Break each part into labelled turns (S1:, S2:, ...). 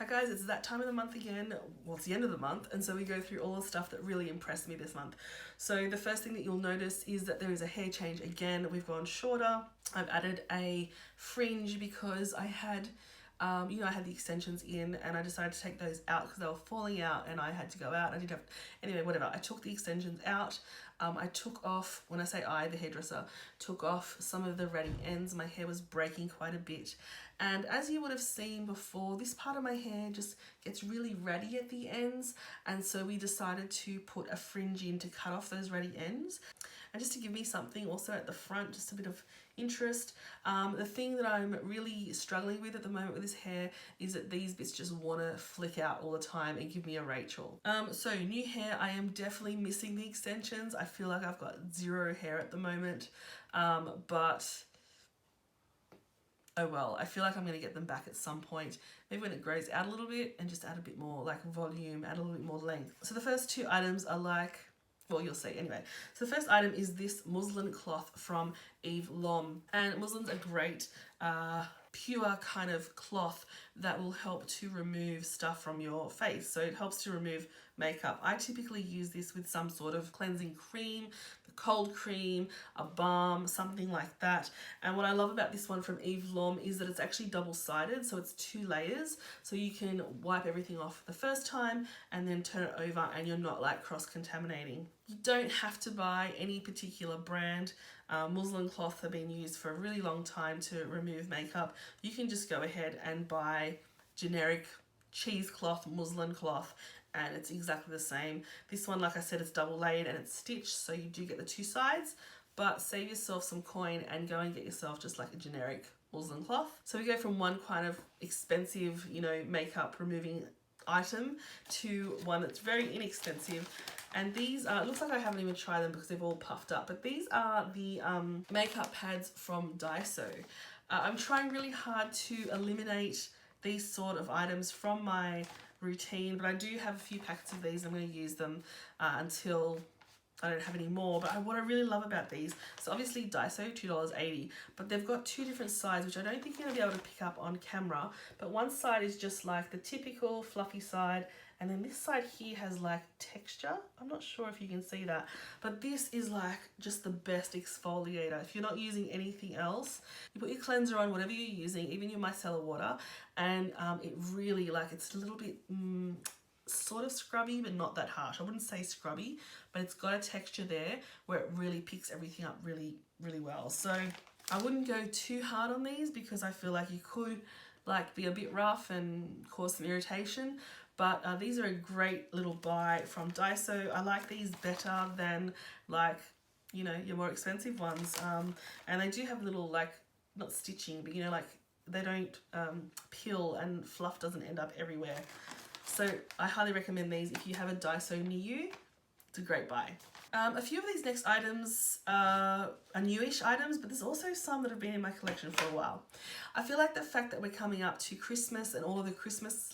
S1: Hi guys, it's that time of the month again. Well, it's the end of the month, and so we go through all the stuff that really impressed me this month. So the first thing that you'll notice is that there is a hair change again. We've gone shorter. I've added a fringe because I had I had the extensions in and I decided to take those out because they were falling out and I had to go out. I didn't have, anyway, whatever. I took the extensions out. I took off, when I say I, the hairdresser, took off some of the ratty ends. My hair was breaking quite a bit. And as you would have seen before, this part of my hair just gets really ratty at the ends. And so we decided to put a fringe in to cut off those ratty ends. And just to give me something also at the front, just a bit of interest. The thing that I'm really struggling with at the moment with this hair is that these bits just want to flick out all the time and give me a Rachel. So new hair, I am definitely missing the extensions. I feel like I've got zero hair at the moment, but oh well, I feel like I'm going to get them back at some point, maybe when it grows out a little bit, and just add a bit more like volume, add a little bit more length. So the first two items are like, well, you'll see anyway. So the first item is this muslin cloth from Eve Lom, and muslin's a great pure kind of cloth that will help to remove stuff from your face. So it helps to remove makeup. I typically use this with some sort of cleansing cream, the cold cream, a balm, something like that. And what I love about this one from Eve Lom is that it's actually double-sided, so it's 2 layers. So you can wipe everything off the first time and then turn it over and you're not like cross-contaminating. You don't have to buy any particular brand. Muslin cloth have been used for a really long time to remove makeup. You can just go ahead and buy generic cheesecloth, muslin cloth, and it's exactly the same. This one, like I said, it's double layered and it's stitched, so you do get the 2 sides, but save yourself some coin and go and get yourself just like a generic muslin cloth. So we go from one kind of expensive, makeup removing item to one that's very inexpensive. And these are, it looks like I haven't even tried them because they've all puffed up, but these are the makeup pads from Daiso. I'm trying really hard to eliminate these sort of items from my routine, but I do have a few packets of these. I'm going to use them until I don't have any more. But what I really love about these, so obviously Daiso, $2.80, but they've got 2 different sides, which I don't think you're going to be able to pick up on camera. But one side is just like the typical fluffy side, and then this side here has like texture. I'm not sure if you can see that, but this is like just the best exfoliator. If you're not using anything else, you put your cleanser on, whatever you're using, even your micellar water, and it really, like, it's a little bit sort of scrubby, but not that harsh. I wouldn't say scrubby, but it's got a texture there where it really picks everything up really, really well. So I wouldn't go too hard on these because I feel like you could like be a bit rough and cause some irritation. But these are a great little buy from Daiso. I like these better than like, your more expensive ones. And they do have little like, not stitching, but like they don't peel and fluff doesn't end up everywhere. So I highly recommend these if you have a Daiso near you. It's a great buy. A few of these next items are newish items, but there's also some that have been in my collection for a while. I feel like the fact that we're coming up to Christmas and all of the Christmas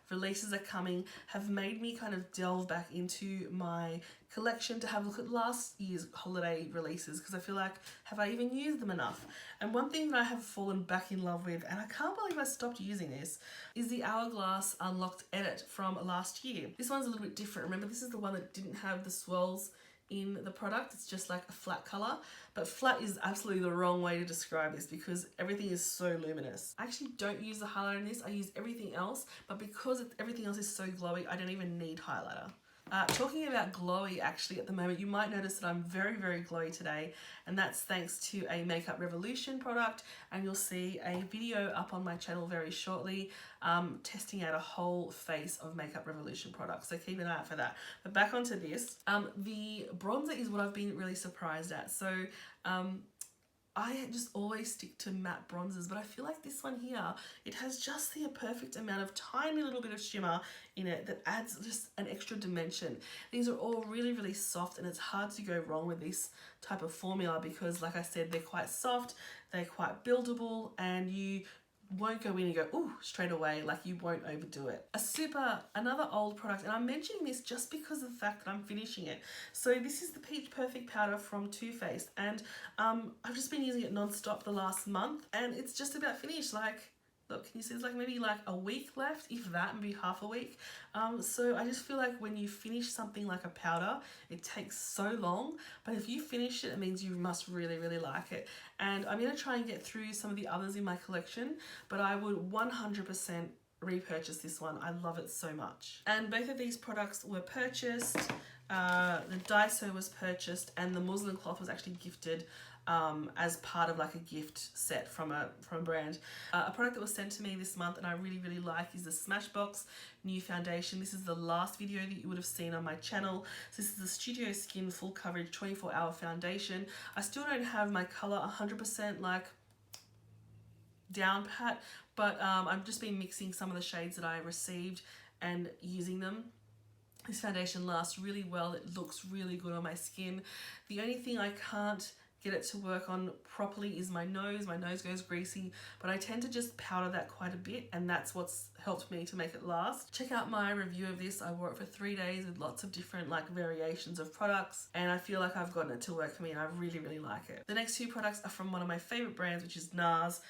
S1: releases are coming have made me kind of delve back into my collection to have a look at last year's holiday releases, because I feel like, have I even used them enough? And one thing that I have fallen back in love with, and I can't believe I stopped using this, is the Hourglass Unlocked Edit from last year. This one's a little bit different. Remember, this is the one that didn't have the swirls in the product. It's just like a flat color, but flat is absolutely the wrong way to describe this because everything is so luminous. I actually don't use the highlighter in this. I use everything else, but because everything else is so glowy, I don't even need highlighter. Talking about glowy, actually, at the moment, you might notice that I'm very, very glowy today, and that's thanks to a Makeup Revolution product, and you'll see a video up on my channel very shortly testing out a whole face of Makeup Revolution products, so keep an eye out for that. But back onto this, the bronzer is what I've been really surprised at. So I just always stick to matte bronzers, but I feel like this one here, it has just the perfect amount of tiny little bit of shimmer in it that adds just an extra dimension. These are all really, really soft, and it's hard to go wrong with this type of formula because, like I said, they're quite soft, they're quite buildable, and you won't go in and go, ooh, straight away, like you won't overdo it. Another old product, and I'm mentioning this just because of the fact that I'm finishing it. So this is the Peach Perfect Powder from Too Faced, and I've just been using it non-stop the last month, and it's just about finished. Like, Look, can you see there's like maybe like a week left, if that, maybe half a week. So I just feel like when you finish something like a powder, it takes so long, but if you finish it, it means you must really, really like it. And I'm going to try and get through some of the others in my collection, but I would 100% repurchase this one. I love it so much. And both of these products were purchased. The Daiso was purchased, and the muslin cloth was actually gifted as part of like a gift set from a brand. A product that was sent to me this month and I really, really like is the Smashbox New Foundation. This is the last video that you would have seen on my channel. So this is the Studio Skin Full Coverage 24-Hour Foundation. I still don't have my colour 100% like down pat, but I've just been mixing some of the shades that I received and using them. This foundation lasts really well. It looks really good on my skin. The only thing I can't get it to work on properly is my nose. My nose goes greasy, but I tend to just powder that quite a bit, and that's what's helped me to make it last. Check out my review of this. I wore it for 3 days with lots of different like variations of products, and I feel like I've gotten it to work for me and I really, really like it. The next two products are from one of my favorite brands, which is Nars.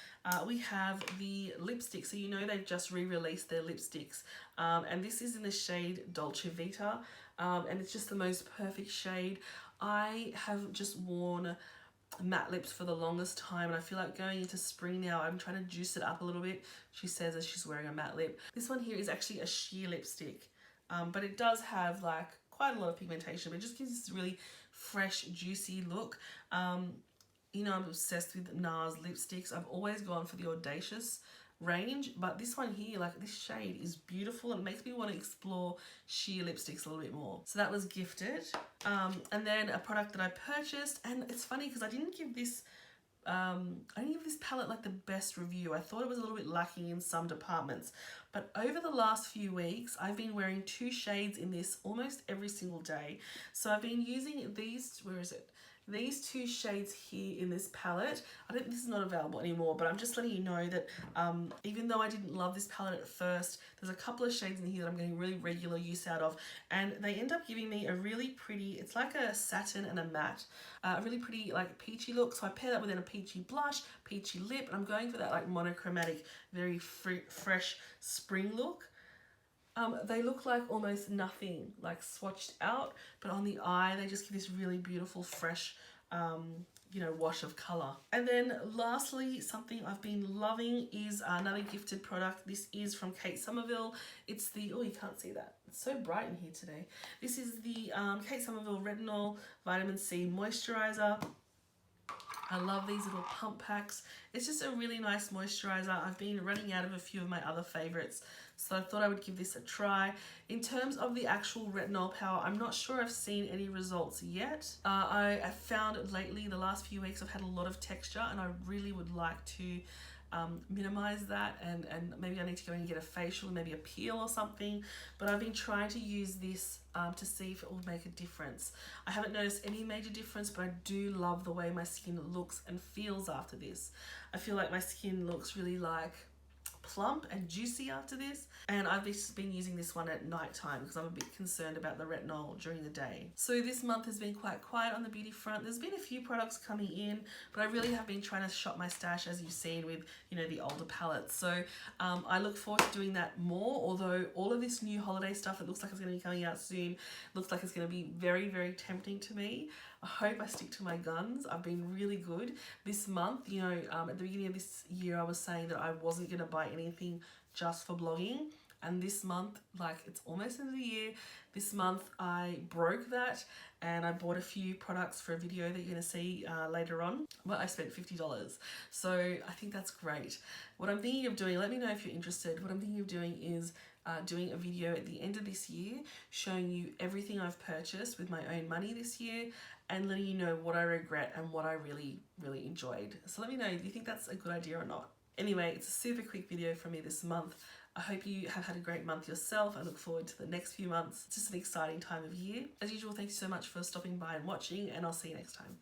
S1: We have the lipstick. So you know they've just re-released their lipsticks, and this is in the shade Dolce Vita, and it's just the most perfect shade. I have just worn matte lips for the longest time, and I feel like going into spring now I'm trying to juice it up a little bit, she says, as she's wearing a matte lip. This one here is actually a sheer lipstick, but it does have like quite a lot of pigmentation, but it just gives this really fresh, juicy look. You know, I'm obsessed with Nars lipsticks. I've always gone for the Audacious range, but this one here, like this shade is beautiful and it makes me want to explore sheer lipsticks a little bit more. So that was gifted. And then a product that I purchased, and it's funny because I didn't give this palette like the best review. I thought it was a little bit lacking in some departments, but over the last few weeks I've been wearing 2 shades in this almost every single day. So I've been using these, where is it? These 2 shades here in this palette. This is not available anymore, but I'm just letting you know that even though I didn't love this palette at first, there's a couple of shades in here that I'm getting really regular use out of, and they end up giving me a really pretty, it's like a satin and a matte, a really pretty like peachy look. So I pair that with a peachy blush, peachy lip, and I'm going for that like monochromatic, very fresh spring look. They look like almost nothing, like swatched out, but on the eye, they just give this really beautiful, fresh, you know, wash of color. And then lastly, something I've been loving is another gifted product. This is from Kate Sommerville. It's the, oh, you can't see that. It's so bright in here today. This is the Kate Sommerville Retinol Vitamin C Moisturiser. I love these little pump packs. It's just a really nice moisturiser. I've been running out of a few of my other favourites, so I thought I would give this a try. In terms of the actual retinol power, I'm not sure I've seen any results yet. I have found lately, the last few weeks, I've had a lot of texture, and I really would like to minimize that, and maybe I need to go and get a facial, maybe a peel or something, but I've been trying to use this to see if it will make a difference. I haven't noticed any major difference, but I do love the way my skin looks and feels after this. I feel like my skin looks really like plump and juicy after this, and I've just been using this one at night time because I'm a bit concerned about the retinol during the day. So this month has been quite quiet on the beauty front. There's been a few products coming in, but I really have been trying to shop my stash, as you've seen with, you know, the older palettes. So I look forward to doing that more, although all of this new holiday stuff that looks like it's going to be coming out soon looks like it's going to be very, very tempting to me. I hope I stick to my guns. I've been really good this month. You know, at the beginning of this year, I was saying that I wasn't going to buy anything just for blogging. And this month, like it's almost end of the year, this month I broke that and I bought a few products for a video that you're going to see later on. Well, I spent $50. So I think that's great. What I'm thinking of doing, let me know if you're interested. What I'm thinking of doing is doing a video at the end of this year showing you everything I've purchased with my own money this year and letting you know what I regret and what I really, really enjoyed. So let me know, do you think that's a good idea or not? Anyway, it's a super quick video from me this month. I hope you have had a great month yourself. I look forward to the next few months. It's just an exciting time of year. As usual, thank you so much for stopping by and watching, and I'll see you next time.